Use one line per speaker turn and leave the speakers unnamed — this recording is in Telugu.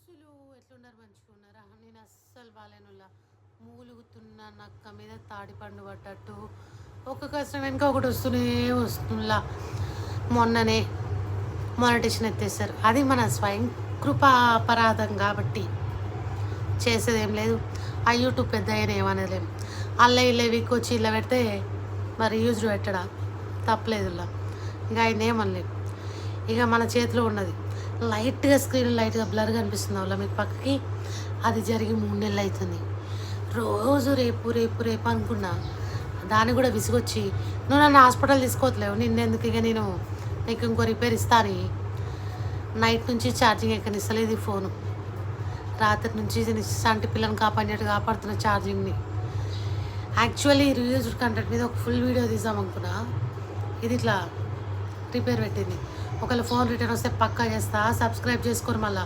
మనుషులు ఎట్లున్నారు మంచిగా ఉన్నారా? నేను అస్సలు బాలేనులా మూలుగుతున్న నక్క మీద తాడి పండు పడ్డట్టు ఒక కష్టం వెనుక ఒకటి వస్తుందిలా. మొన్ననే మానిటేషన్ ఎత్తేస్తారు. అది మన స్వయం కృపా అపరాధం కాబట్టి చేసేదేం లేదు. ఆ యూట్యూబ్ పెద్ద అయినా ఏమనలేము. అల్ల ఇల్ల వీకొచ్చి ఇలా పెడితే మరి యూజ్డ్ పెట్టడా తప్పలేదు ఇలా. ఇక ఆయన ఏమనలేము. ఇక మన చేతిలో ఉన్నది లైట్గా స్క్రీన్ లైట్గా బ్లర్గా అనిపిస్తుంది వాళ్ళ మీకు పక్కకి. అది జరిగి 3 నెలలు అవుతుంది. రోజు రేపు రేపు రేపు అనుకున్నా. దాన్ని కూడా విసుగొచ్చి నువ్వు నన్ను హాస్పిటల్ తీసుకోవట్లేవు, నిన్నెందుకు ఇక నేను నీకు ఇంకో రిపేర్ ఇస్తాను. నైట్ నుంచి ఛార్జింగ్ ఎక్కనిస్తలేదు ఈ ఫోను. రాత్రి నుంచి సంటి పిల్లని కాపాడినట్టు కాపాడుతున్న ఛార్జింగ్ని. యాక్చువల్లీ రివ్యూస్డ్ కంటెంట్ మీద ఒక ఫుల్ వీడియో తీద్దామనుకున్నా. ఇది ఇట్లా రిపేర్ పెట్టింది. ఒకవేళ ఫోన్ రిటర్న్ వస్తే పక్కా చేస్తా. సబ్స్క్రైబ్ చేసుకోరు మళ్ళీ.